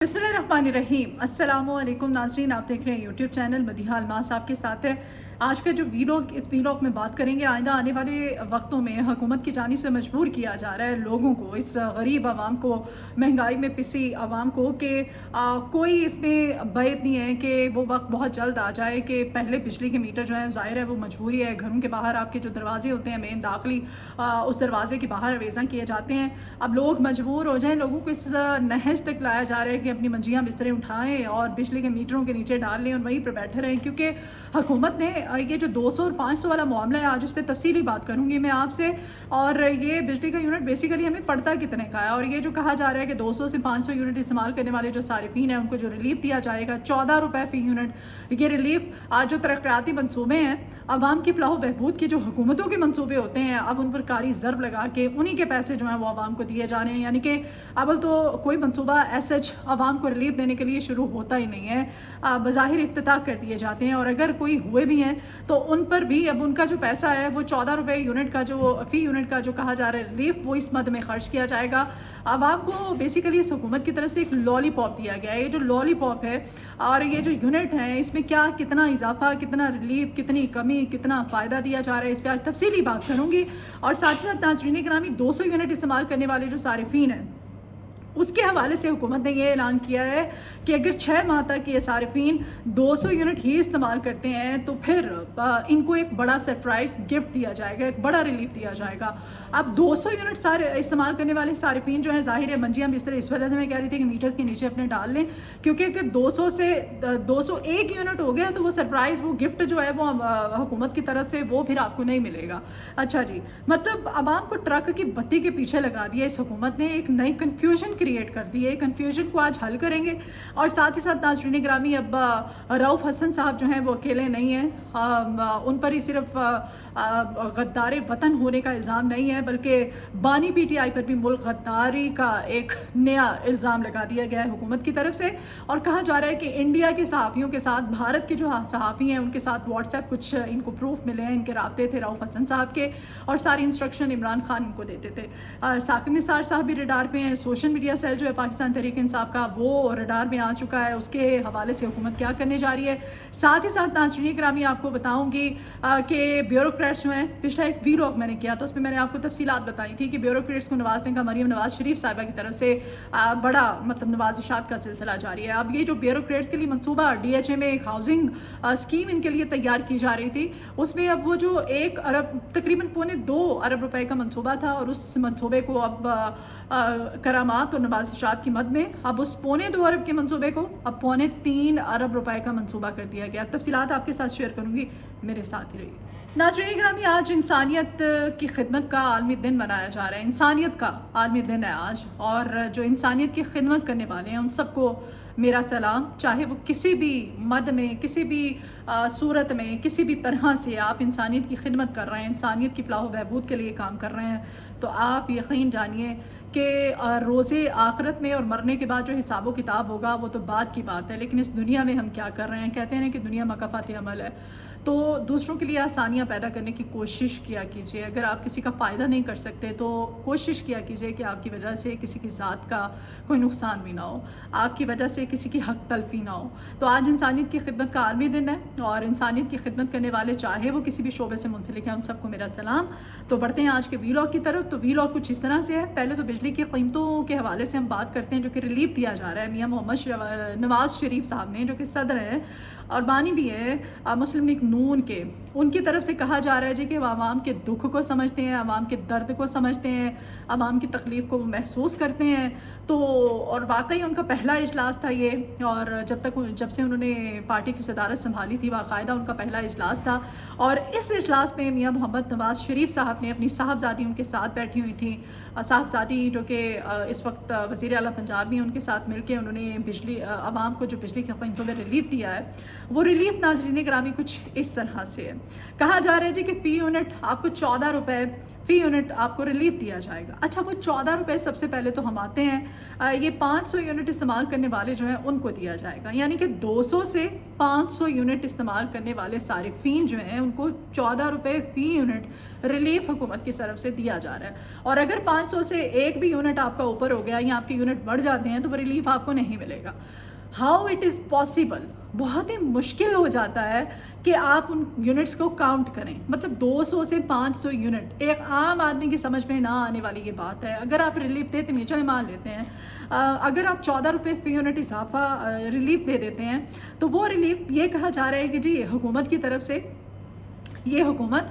बिस्मिल्लाहिर्रहमानिर्रहीम। अस्सलामुअलैकुम नाज़रीन, आप देख रहे हैं यूट्यूब चैनल मदीहा अलमास आपके साथ है। आज का जो वीलॉग, इस वीलॉग में बात करेंगे आइंदा आने वाले वक्तों में हुकूमत की जानिब से मजबूर किया जा रहा है लोगों को, इस गरीब आवाम को, महंगाई में पिसी आवाम को, कि कोई इसमें बैत नहीं है कि वो वक्त बहुत जल्द आ जाए कि पहले बिजली के मीटर जो है, ज़ाहिर है वो मजबूरी है, घरों के बाहर आपके जो दरवाजे होते हैं मेन दाखिली, उस दरवाजे के बाहर अवेज़ा किए जाते हैं। अब लोग मजबूर हो जाएं, लोगों को इस नहज तक लाया जा रहा है कि अपनी मंजियाँ बिस्तरे उठाएं और बिजली के मीटरों के नीचे डाल लें और वहीं पर बैठे रहें, क्योंकि हुकूमत ने ये जो 200 और 500 वाला मामला है, आज उस पर तफसीली बात करूँगी मैं आपसे। और ये बिजली का यूनिट बेसिकली हमें पड़ता कितने का है, और ये जो कहा जा रहा है कि 200 से 500 यूनिट इस्तेमाल करने वाले जो सारिफीन हैं उनको जो रिलीफ दिया जाएगा 14 रुपये फ़ी यूनिट, ये रिलीफ आज जो तरक्याती मनसूबे हैं, आवाम की फलाह बहबूद की जो हुकूमतों के मनसूबे होते हैं, अब उन पर कारी ज़रब लगा के उन्हीं के पैसे जो हैं वो आवाम को दिए जा रहे हैं। यानी कि अवल तो कोई मनसूबा एसएच आवाम को रिलीफ देने के लिए शुरू होता ही नहीं है, बज़ाहिर इफ्तिताह कर दिए जाते हैं, और अगर कोई हुए भी हैं तो उन पर भी अब उनका जो पैसा है वो 14 रुपये यूनिट का, जो फ़ी यूनिट का जो कहा जा रहा है रिलीफ, वो इस मद में खर्च किया जाएगा। आवाम को बेसिकली इस हुकूमत की तरफ से एक लॉलीपॉप दिया गया है। ये जो लॉलीपॉप है और ये जो यूनिट है, इसमें क्या कितना इजाफा, कितना रिलीफ, कितनी कमी, कितना फ़ायदा दिया जा रहा है, इस पर आज तफसीली बात करूँगी। और साथ ही साथ नाज़रीन करामी, 200 यूनिट इस्तेमाल करने वाले जो सारिफीन हैं उसके हवाले से हुकूमत ने यह ऐलान किया है कि अगर 6 माह तक ये सारिफीन 200 यूनिट ही इस्तेमाल करते हैं तो फिर इनको एक बड़ा सरप्राइज़ गिफ्ट दिया जाएगा, एक बड़ा रिलीफ दिया जाएगा। अब 200 यूनिट इस्तेमाल करने वाले सारिफीन जो है, ज़ाहिर है मंजियाँ बिस्तर, इस वजह से मैं कह रही थी कि मीटर्स के नीचे अपने डाल लें, क्योंकि अगर 200 से 201 यूनिट हो गया तो वो सरप्राइज़, वो गिफ्ट जो है वो हुकूमत की तरफ से वो फिर आपको नहीं मिलेगा। अच्छा जी, मतलब आवाम को ट्रक की बत्ती के पीछे लगा दिया इस हुकूमत ने, एक नई कन्फ्यूजन क्रिएट कर दी है। कन्फ्यूजन को आज हल करेंगे। और साथ ही साथ नाज़रीन ग्रामी, अब रऊफ़ हसन साहब जो हैं वो अकेले नहीं हैं, उन पर ही सिर्फ गद्दार वतन होने का इल्ज़ाम नहीं है, बल्कि बानी पीटीआई पर भी मुल्क गद्दारी का एक नया इल्ज़ाम लगा दिया गया है हुकूमत की तरफ से। और कहा जा रहा है कि इंडिया के सहाफ़ियों के साथ, भारत के जो सहाफ़ी हैं उनके साथ व्हाट्सएप कुछ इनको प्रूफ मिले हैं, इनके राब्ते थे रऊफ़ हसन साहब के, और सारी इंस्ट्रक्शन इमरान खान इनको देते थे। साकिब निसार साहब भी रडार पे हैं, सोशल मीडिया सेल जो है पाकिस्तान तहरीक इंसाफ का, वो रडार में आ चुका है, उसके हवाले से हुकूमत क्या करने जा रही है। साथ ही साथ नाज़रीन करामी आपको बताऊंगी कि ब्यूरोक्रेट्स जो हैं, पिछला एक वीलॉग मैंने किया तो उसमें मैंने आपको तफसीलात बताई थी कि ब्यूरोक्रेट्स को नवाजने का मरीम नवाज शरीफ साहिबा की तरफ से बड़ा मतलब नवाजिशात का सिलसिला जारी है। अब ये जो ब्यूरोक्रेट्स के लिए मनसूबा DHA में एक हाउसिंग स्कीम इनके लिए तैयार की जा रही थी, उसमें अब वो जो 1 अरब तकरीबन 2.25 अरब रुपए का मनसूबा था, और उस मनसूबे को अब करामात और नवाजिशात की मद में अब उस 2.25 अरब के मनसूबे को अब 3.25 अरब रुपए का मनसूबा कर दिया गया। तफसीलात आपके साथ शेयर करूँगी, मेरे साथ ही रहिए। नाज़रीन ग्रामी, आज इंसानियत की खिदमत का आलमी दिन मनाया जा रहा है। इंसानियत का आलमी दिन है आज, और जो इंसानियत की खिदमत करने वाले हैं उन सबको मेरा सलाम। चाहे वो किसी भी मद में, किसी भी सूरत में, किसी भी तरह से आप इंसानियत की खिदमत कर रहे हैं, इंसानियत की फलाह बहबूद के लिए काम कर रहे हैं, तो आप यकीन जानिए कि रोज़े आखिरत में और मरने के बाद जो हिसाब किताब होगा वो तो बात की बात है, लेकिन इस दुनिया में हम क्या कर रहे हैं। कहते हैं कि दुनिया मकाफ़ात अमल है, तो दूसरों के लिए आसानियाँ पैदा करने की कोशिश किया कीजिए। अगर आप किसी का फ़ायदा नहीं कर सकते तो कोशिश किया कीजिए कि आपकी वजह से किसी की ज़ात का कोई नुकसान भी ना हो, आपकी वजह से किसी की हक तलफी ना हो। तो आज इंसानियत की खिदमत का आलमी दिन है, और इंसानियत की खिदमत करने वाले चाहे वो किसी भी शोबे से मुंसलिक हैं, उन सबको मेरा सलाम। तो बढ़ते हैं आज के वीलॉग की तरफ। तो वीलॉग कुछ इस तरह से है। पहले तो बिजली की कीमतों के हवाले से हम बात करते हैं, जो कि रिलीफ दिया जा रहा है मियाँ मोहम्मद नवाज शरीफ साहब ने, जो कि सदर हैं और बानी भी है मुस्लिम लीग नून के, उनकी तरफ से कहा जा रहा है जी कि वो आवाम के दुख को समझते हैं, आवाम के दर्द को समझते हैं, आवाम की तकलीफ़ को महसूस करते हैं। तो और वाकई उनका पहला इजलास था ये, और जब से उन्होंने पार्टी की सदारत संभाली थी, बाकायदा उनका पहला इजलास था। और इस इजलास में मियाँ मोहम्मद नवाज शरीफ साहब ने अपनी साहबजादी उनके साथ बैठी हुई थी, साहबजादी जो कि इस वक्त वज़ीर आला पंजाब भी, उनके साथ मिल के उन्होंने आवाम को जो बिजली की कीमतों में रिलीफ दिया है, वो रिलीफ नाज़रीन ग्रामी कुछ इस तरह से है। कहा जा रहा है जी कि फ़ी यूनिट आपको 14 रुपये फ़ी यूनिट आपको रिलीफ दिया जाएगा। अच्छा, वो 14 रुपये सबसे पहले तो हम आते हैं, ये 500 यूनिट इस्तेमाल करने वाले जो हैं उनको दिया जाएगा, यानी कि 200 से 500 यूनिट इस्तेमाल करने वाले सारिफीन जो हैं उनको 14 रुपये फ़ी यूनिट रिलीफ हुकूमत की तरफ से दिया जा रहा है। और अगर 500 से एक भी यूनिट आपका ऊपर हो गया या आपके यूनिट बढ़ जाते हैं तो वो रिलीफ आपको नहीं मिलेगा। हाउ इट इज़ पॉसिबल, बहुत ही मुश्किल हो जाता है कि आप उन यूनिट्स को काउंट करें। मतलब 200 से 500 यूनिट एक आम आदमी की समझ में ना आने वाली ये बात है। अगर आप रिलीफ देते हैं, चले मान लेते हैं अगर आप 14 रुपये फ़ी यूनिट इजाफा रिलीफ दे देते हैं तो वो रिलीफ ये कहा जा रहा है कि जी हुकूमत की तरफ से, ये हुकूमत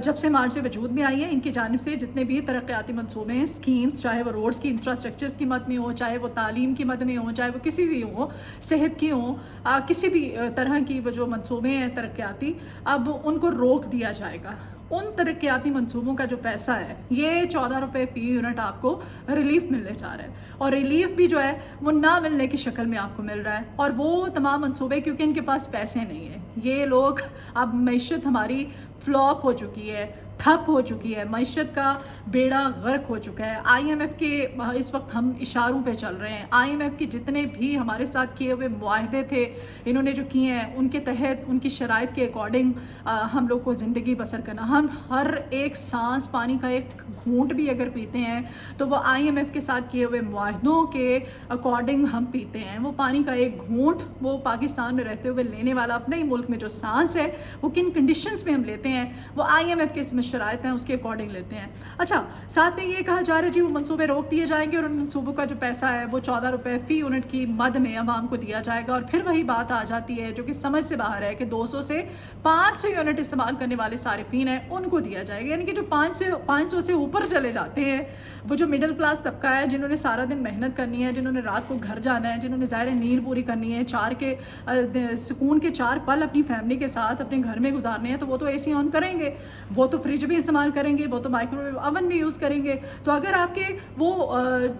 जब से मार्च से वजूद में आई है, इनकी जानिब से जितने भी तरक्याती मंसूबे हैं, स्कीम्स, चाहे वो रोड्स की इंफ्रास्ट्रक्चर्स की मद में हो, चाहे वो तालीम की मद में हो, चाहे वो किसी भी हो, सेहत की हो, किसी भी तरह की वो जो मंसूबे हैं तरक्याती, अब उनको रोक दिया जाएगा। उन तरक्याती मंसूबों का जो पैसा है ये 14 रुपये फ़ी यूनिट आपको रिलीफ मिलने जा रहा है। और रिलीफ भी जो है वो ना मिलने की शक्ल में आपको मिल रहा है। और वो तमाम मंसूबे क्योंकि इनके पास पैसे नहीं है, ये लोग, अब मईशत हमारी फ्लॉप हो चुकी है, ठप हो चुकी है, मईशत का बेड़ा गर्क हो चुका है। IMF के इस वक्त हम इशारों पे चल रहे हैं। IMF के जितने भी हमारे साथ किए हुए मुआहदे थे, इन्होंने जो किए हैं उनके तहत, उनकी शराइत के अकॉर्डिंग हम लोग को ज़िंदगी बसर करना, हम हर एक सांस पानी का एक घूंट भी अगर पीते हैं तो वो IMF के साथ किए हुए मुआहदों के अकॉर्डिंग हम पीते हैं। वो पानी का एक घूंट वो पाकिस्तान में रहते हुए लेने वाला, अपने ही मुल्क में जो सांस है वो किन कंडीशंस में हम लेते हैं वो IMF के इसमें शराइत हैं उसके अकॉर्डिंग लेते हैं। अच्छा, साथ में ये कहा जा रहा है जी वो मंसूबे रोक दिए जाएंगे और उन मंसूबों का जो पैसा है वो 14 रुपये फ़ी यूनिट की मद में आवाम को दिया जाएगा। और फिर वही बात आ जाती है जो कि समझ से बाहर है कि 200 से 500 यूनिट इस्तेमाल करने वाले सारिफीन हैं उनको दिया जाएगा। यानी कि जो 500 से ऊपर चले जाते हैं, वो जो मिडिल क्लास तबका है, जिन्होंने सारा दिन मेहनत करनी है, जिन्होंने रात को घर जाना है, जिन्होंने ज़ाहिर नींद पूरी करनी है, सुकून के 4 पल अपनी फैमिली के साथ अपने घर में गुजारने हैं, तो वो तो AC ऑन करेंगे, वो तो फ्रिज भी इस्तेमाल करेंगे, वो तो माइक्रोवेव ओवन भी यूज़ करेंगे। तो अगर आपके वो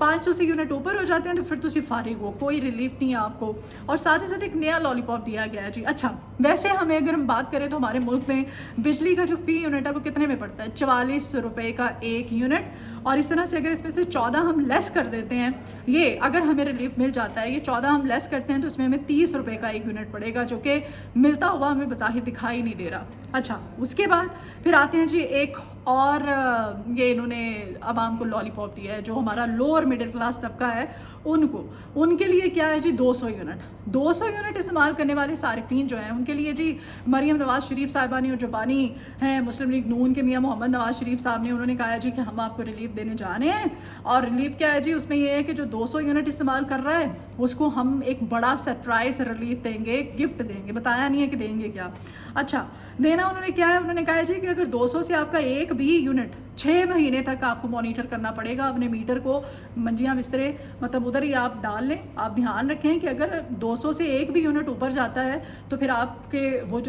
500 से यूनिट ऊपर हो जाते हैं तो फिर तो सिर्फ फारिग हो, कोई रिलीफ नहीं है आपको। और साथ ही साथ एक नया लॉलीपॉप दिया गया है जी। अच्छा, वैसे हमें अगर हम बात करें तो हमारे मुल्क में बिजली का जो फ़ी यूनिट है वो कितने में पड़ता है? 44 रुपये का एक यूनिट। और इस तरह से अगर इसमें से 14 हम लेस कर देते हैं, ये अगर हमें रिलीफ मिल जाता है, ये 14 हम लेस करते हैं तो इसमें हमें 30 रुपये का एक यूनिट पड़ेगा, जो कि मिलता हुआ हमें बज़ाहिर दिखाई नहीं दे रहा। अच्छा, उसके बाद फिर आते हैं जी एक और, ये इन्होंने आवाम को लॉलीपॉप दिया है जो हमारा लोअर मिडिल क्लास तबका है उनको, उनके लिए क्या है जी 200 यूनिट। 200 यूनिट इस्तेमाल करने वाले सारिफीन जो हैं उनके लिए जी मरीम नवाज़ शरीफ साहिबा ने, और जो बानी हैं मुस्लिम लीग नून के मियाँ मोहम्मद नवाज़ शरीफ साहब ने, उन्होंने कहा है जी कि हम आपको रिलीफ देने जा रहे हैं। और रिलीफ क्या है जी, उसमें ये है कि जो 200 यूनिट इस्तेमाल कर रहा है उसको हम एक बड़ा सरप्राइज़ रिलीफ देंगे, गिफ्ट देंगे, बताया नहीं है कि देंगे क्या। अच्छा, देना उन्होंने क्या है, उन्होंने कहा है जी कि अगर 200 से आपका एक भी यूनिट 6 महीने तक आपको मॉनिटर करना पड़ेगा अपने मीटर को, मंजियाँ बिस्तरे मतलब उधर ही आप डाल लें। आप ध्यान रखें कि अगर 200 से एक भी यूनिट ऊपर जाता है तो फिर आपके वो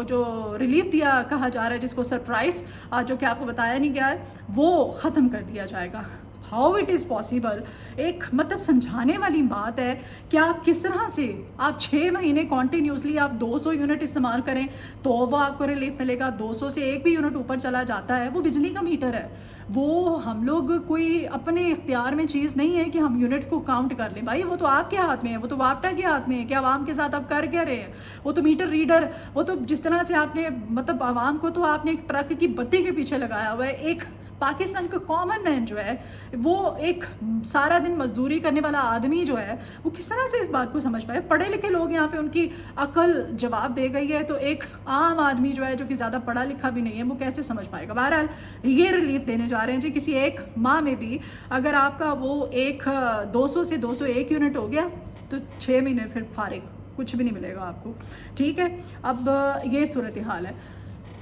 जो रिलीफ दिया कहा जा रहा है, जिसको सरप्राइज़ जो कि आपको बताया नहीं गया है, वो ख़त्म कर दिया जाएगा। हाउ इट इज़ पॉसिबल, एक मतलब समझाने वाली बात है कि आप किस तरह से आप 6 महीने कॉन्टीन्यूसली आप 200 यूनिट इस्तेमाल करें तो वो आपको रिलीफ मिलेगा। 200 से एक भी यूनिट ऊपर चला जाता है, वो बिजली का मीटर है, वो हम लोग कोई अपने इख्तियार में चीज़ नहीं है कि हम यूनिट को काउंट कर लें। भाई वो तो आपके हाथ में है, वो तो वापटा के हाथ में है कि आवाम के साथ आप कर क्या रहे हैं। वो तो मीटर रीडर, वो तो जिस तरह से आपने मतलब आवाम को तो आपने एक ट्रक की बत्ती के पीछे लगाया हुआ है। एक पाकिस्तान का कॉमन मैन जो है, वो एक सारा दिन मजदूरी करने वाला आदमी जो है, वो किस तरह से इस बात को समझ पाए। पढ़े लिखे लोग यहाँ पे उनकी अकल जवाब दे गई है, तो एक आम आदमी जो है जो कि ज़्यादा पढ़ा लिखा भी नहीं है, वो कैसे समझ पाएगा। बहरहाल ये रिलीफ देने जा रहे हैं जी, किसी एक माह में भी अगर आपका वो एक 200 से 201 यूनिट हो गया तो 6 महीने फिर फारिग, कुछ भी नहीं मिलेगा आपको। ठीक है, अब ये सूरत हाल है।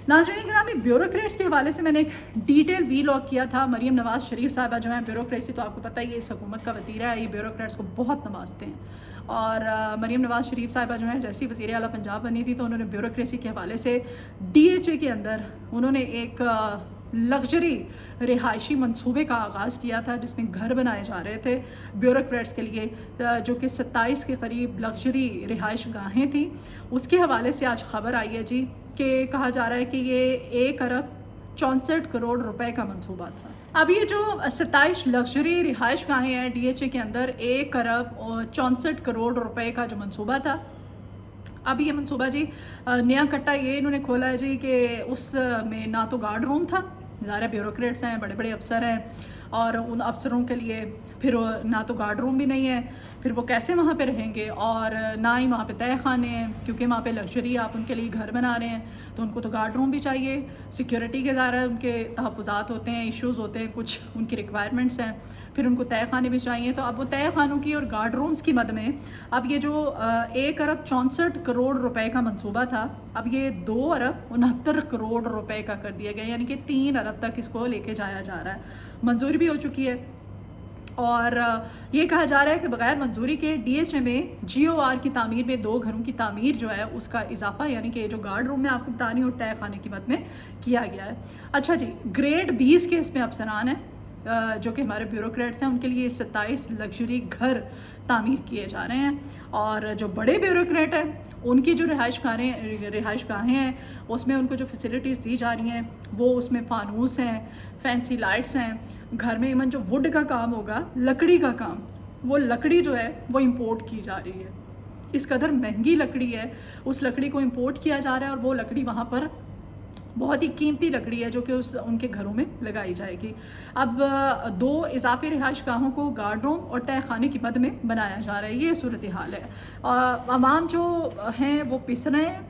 नाज़रीन किरामी, ब्यूरोक्रेट्स के हवाले से मैंने एक डिटेल वीलॉग किया था। मरीम नवाज़ शरीफ साहिबा जो है, ब्यूरोक्रेसी तो आपको पता ही है इस हुकूमत का वतीरा है, ये ब्यूरोक्रेट्स को बहुत नवाजते हैं। और मरीम नवाज़ शरीफ साहिबा जो है जैसी वज़ीर आला पंजाब बनी थी तो उन्होंने ब्यूरोक्रेसी के हवाले से DHA के अंदर उन्होंने एक लग्जरी रिहायशी मंसूबे का आगाज़ किया था, जिसमें घर बनाए जा रहे थे ब्यूरोक्रेट्स के लिए, जो कि 27 के करीब लग्जरी रिहाइश गाहें थी। उसके हवाले से आज ख़बर आई है जी कि कहा जा रहा है कि ये 1 अरब 64 करोड़ रुपए का मंसूबा था। अब ये जो 27 लग्जरी रिहाइश गाहें हैं DHA के अंदर, 1 अरब 64 करोड़ रुपए का जो मंसूबा था, अब ये मंसूबा जी नया कट्टा ये इन्होंने खोला है जी कि उसमें ना तो गार्ड रूम था, ज़ाहिर ब्यूरोक्रेट्स हैं, बड़े बड़े अफसर हैं, और उन अफसरों के लिए फिर ना तो गार्ड रूम भी नहीं है, फिर वो कैसे वहाँ पे रहेंगे, और ना ही वहाँ पे तय खाने हैं, क्योंकि वहाँ पे लग्जरी आप उनके लिए घर बना रहे हैं तो उनको तो गार्ड रूम भी चाहिए, सिक्योरिटी के ज़ाहिर उनके तहफ़्फ़ुज़ात होते हैं, इश्यूज़ होते हैं, कुछ उनकी रिक्वायरमेंट्स हैं, फिर उनको तय खाने भी चाहिए। तो अब वो तय खानों की और गार्ड रूम्स की मद में अब ये जो 1 अरब 64 करोड़ रुपए का मंसूबा था, अब ये 2 अरब 69 करोड़ रुपए का कर दिया गया, यानी कि 3 अरब तक इसको लेके जाया जा रहा है। मंजूरी भी हो चुकी है, और ये कहा जा रहा है कि बगैर मंजूरी के DHA में GOR की तामीर में 2 घरों की तामीर जो है उसका इजाफा, यानी कि जो गार्ड रूम में आपको बता रही हूँ तय खाने की मद में किया गया है। अच्छा जी, ग्रेड 20 के इसमें अफसरान हैं जो कि हमारे ब्यूरोक्रेट्स हैं, उनके लिए 27 लग्जरी घर तामीर किए जा रहे हैं, और जो बड़े ब्यूरोक्रेट हैं उनकी जो रिहाइश गाहें हैं उसमें उनको जो फैसिलिटीज़ दी जा रही हैं वो उसमें फानूस हैं, फैंसी लाइट्स हैं, घर में इवन जो वुड का काम होगा, लकड़ी का काम, वो लकड़ी जो है वो इंपोर्ट की जा रही है। इस कदर महंगी लकड़ी है, उस लकड़ी को इंपोर्ट किया जा रहा है, और वो लकड़ी वहाँ पर बहुत ही कीमती लकड़ी है जो कि उनके घरों में लगाई जाएगी। अब 2 इजाफी रिहाइश गाहों को गार्ड रूम और तय खाने की मद में बनाया जा रहा है, ये सूरत हाल है। अवाम जो हैं वो पिस रहे हैं,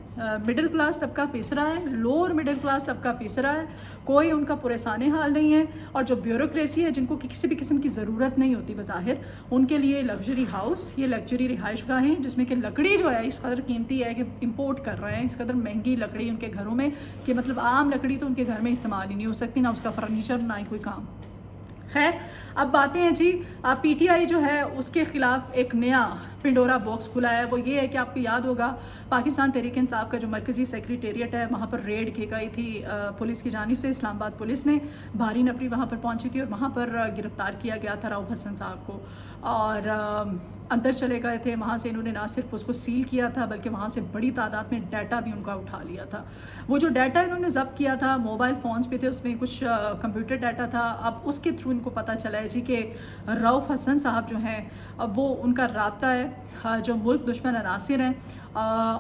मिडिल क्लास तबका पिस रहा है, लोअर मिडिल क्लास तबका पिस रहा है, कोई उनका परेशानी हाल नहीं है, और जो ब्यूरोक्रेसी है जिनको किसी भी किस्म की ज़रूरत नहीं होती बज़ाहिर, उनके लिए लग्जरी हाउस, ये लग्जरी रिहाइश गाहें जिसमें कि लकड़ी जो है इस कदर कीमती है कि इंपोर्ट कर रहे हैं, इस कदर महंगी लकड़ी उनके घरों में कि मतलब आम लकड़ी तो उनके घर में इस्तेमाल ही नहीं हो सकती, ना उसका फर्नीचर ना ही कोई काम। खैर, अब बातें हैं जी, PTI जो है उसके ख़िलाफ़ एक नया पिंडोरा बॉक्स खुला है। वो ये है कि आपको याद होगा पाकिस्तान तहरीक इंसाफ का जो मरकज़ी सेक्रेटेरिएट है वहाँ पर रेड की गई थी पुलिस की जानिब से, इस्लामाबाद पुलिस ने भारी नफरी वहाँ पर पहुँची थी और वहाँ पर गिरफ़्तार किया गया था रऊफ़ हसन साहब को, और अंदर चले गए थे। वहाँ से इन्होंने ना सिर्फ उसको सील किया था बल्कि वहाँ से बड़ी तादाद में डाटा भी उनका उठा लिया था। वो जो डाटा इन्होंने ज़ब्त किया था मोबाइल फ़ोन्स पे थे, उसमें कुछ कंप्यूटर डाटा था। अब उसके थ्रू इनको पता चला है जी कि रऊफ़ हसन साहब जो हैं अब वो उनका राब्ता है जो मुल्क दुश्मन अनासिर हैं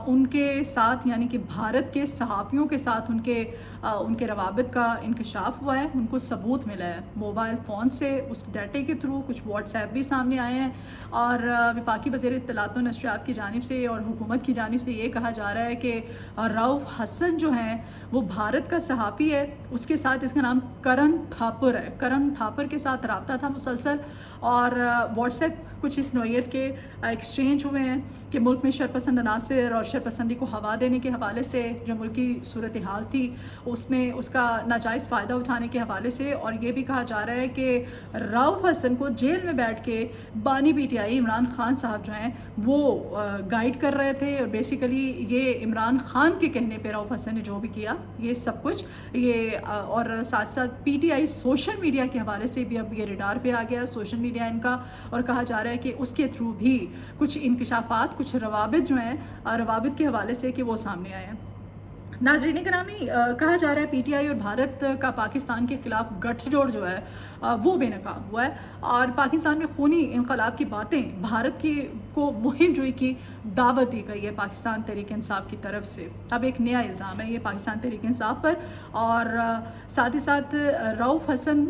उनके साथ, यानी कि भारत के सहाफ़ियों के साथ उनके रवाबित का इंकशाफ हुआ है। उनको सबूत मिला है मोबाइल फ़ोन से, उस डाटे के थ्रू कुछ व्हाट्सएप भी सामने आए हैं, और वफाकी वज़ीर इत्तलात व नशरियात की जानिब से और हुकूमत की जानिब से ये कहा जा रहा है कि रऊफ़ हसन जो हैं वो भारत का सहाफ़ी है, उसके साथ जिसका नाम करण थापर है, करण थापर के साथ रब्ता था मुसलसल, और व्हाट्सएप कुछ इस नोयत के एक्सचेंज हुए हैं कि मुल्क में शरपसंद अनासिर और शरपसंदी को हवा देने के हवाले से जो मुल्क की सूरत हाल थी उसमें उसका नाजायज़ फ़ायदा उठाने के हवाले से। और ये भी कहा जा रहा है कि रऊफ़ हसन को जेल में बैठ के बानी PTI इमरान खान साहब जो हैं वो गाइड कर रहे थे, और बेसिकली ये इमरान खान के कहने पे रऊफ़ हसन ने जो भी किया ये सब कुछ ये, और साथ साथ PTI सोशल मीडिया के हवाले से भी अब ये रडार पे आ गया, सोशल मीडिया इनका, और कहा जा रहा है कि उसके थ्रू भी कुछ इंकशाफात, कुछ रवाबित जो हैं रवाबित के हवाले से कि वो सामने आए हैं। नाज़रीन करामी, कहा जा रहा है PTI और भारत का पाकिस्तान के ख़िलाफ़ गठजोड़ जो है वो बेनकाब हुआ है, और पाकिस्तान में खूनी इनकलाब की बातें भारत को मुहिम जोई की दावत दी गई है पाकिस्तान तहरीक इंसाफ की तरफ से। अब एक नया इल्ज़ाम है ये पाकिस्तान तहरीक इंसाफ पर, और साथ ही साथ रऊफ़ हसन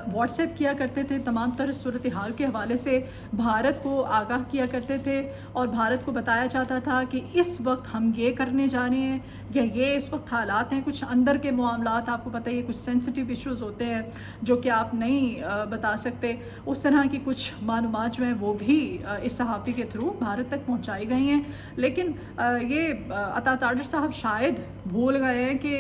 व्हाट्सएप किया करते थे, तमाम तरह सूरत हाल के हवाले से भारत को आगाह किया करते थे, और भारत को बताया जाता था कि इस वक्त हम ये करने जा रहे हैं या ये इस वक्त हालात हैं, कुछ अंदर के मामलात, आपको पता है कुछ सेंसिटिव इश्यूज़ होते हैं जो कि आप नहीं बता सकते, उस तरह की कुछ मालूमात जो हैं वो भी इस सहाफ़ी के थ्रू भारत तक पहुंचाई गई हैं। लेकिन ये अता तारिर साहब शायद भूल गए हैं कि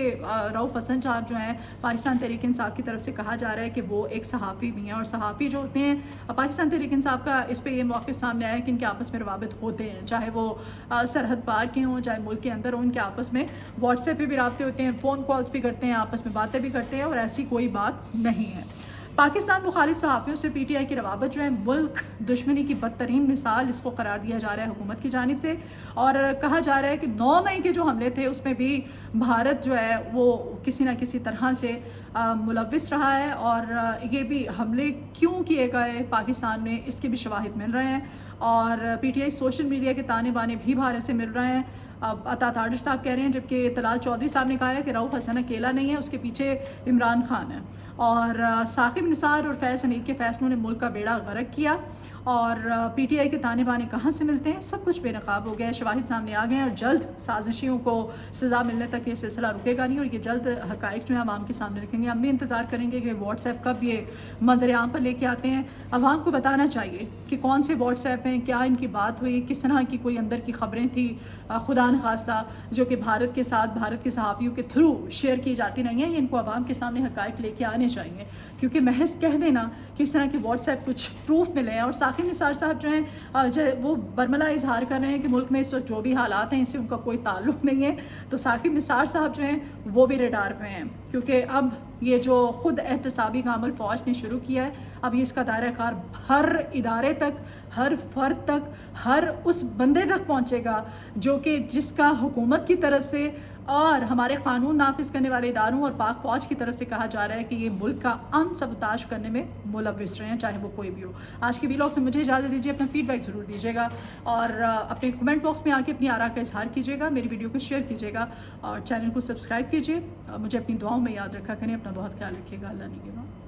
रऊफ़ हसन साहब जो हैं पाकिस्तान तहरीक इंसाफ की तरफ से कहा जा रहा है कि वो एक सहाफ़ी भी हैं, और सहाफ़ी जो होते हैं पाकिस्तान तहरीक इंसाफ का इस पर यह मौक़िफ़ सामने आया कि इनके आपस में रवाबित होते हैं, चाहे वो सरहद पार के हों चाहे मुल्क के अंदर हों, इनके आपस में व्हाट्सएप पे भी रابते होते हैं, फ़ोन कॉल्स भी करते हैं, आपस में बातें भी करते हैं और ऐसी कोई बात नहीं है। पाकिस्तान मुखालिफ सहाफ़ियों से PTI की रवाबत जो है मुल्क दुश्मनी की बदतरीन मिसाल इसको करार दिया जा रहा है हुकूमत की जानिब से, और कहा जा रहा है कि 9 मई के जो हमले थे उसमें भी भारत जो है वो किसी न किसी तरह से मुलव्विस रहा है, और ये भी हमले क्यों किए गए पाकिस्तान में इसके भी शवाहिद मिल रहे हैं, और PTI सोशल मीडिया के ताने बाने भी भारत से मिल रहे हैं। अता तारिर साहब कह रहे हैं, जबकि तलाल चौधरी साहब ने कहा है कि रऊफ़ हसन अकेला नहीं है, उसके पीछे इमरान खान है, और साकिब निसार और फैज़ हमीद के फैसलों ने मुल्क का बेड़ा गर्क किया, और PTI के ताने बाने कहाँ से मिलते हैं, सब कुछ बेनकाब हो गया है, शवाहिद सामने आ गए हैं, और जल्द साजिशियों को सज़ा मिलने तक ये सिलसिला रुकेगा नहीं, और ये जल्द हक़ाइक़ जो है आवाम के सामने रखेंगे। हम भी इंतज़ार करेंगे कि व्हाट्सएप कब ये मंजर आम पर लेके आते हैं। आवाम को बताना चाहिए कि कौन से व्हाट्सएप हैं, क्या इनकी बात हुई, किस तरह की कोई अंदर की ख़बरें थी खुदा न खास्ता जो कि भारत के साथ भारत के सहाफ़ियों के थ्रू शेयर की जाती नहीं है। ये इनको आवाम के सामने हक़ाइक़ लेके आने चाहिए, क्योंकि महज कह देना कि इस तरह के व्हाट्सएप कुछ प्रूफ मिले हैं। और साकिब निसार साहब जो हैं वो बरमला इजहार कर रहे हैं कि मुल्क में इस वक्त जो भी हालात हैं इससे उनका कोई ताल्लुक़ नहीं है, तो साकिब निसार साहब जो हैं वो भी रडार पे हैं, क्योंकि अब ये जो ख़ुद एहतसाबी का अमल फ़ौज ने शुरू किया है, अब ये इसका दायरा कार हर इदारे तक, हर फ़र्द तक, हर उस बंदे तक पहुँचेगा जो कि जिसका हुकूमत की तरफ से और हमारे कानून नाफिज करने वाले इदारों और पाक फ़ौज की तरफ से कहा जा रहा है कि ये मुल्क का अमन सबताश करने में मुलव्विस रहे हैं, चाहे वो कोई भी हो। आज के व्लॉग से मुझे इजाज़त दीजिए, अपना फ़ीडबैक ज़रूर दीजिएगा, और अपने कमेंट बॉक्स में आके अपनी आरा का इजहार कीजिएगा, मेरी वीडियो को शेयर कीजिएगा, और चैनल को सब्सक्राइब कीजिए। मुझे अपनी दुआओं में याद रखा करें। अपना बहुत ख्याल रखिएगा। अल्लाह निगहबान।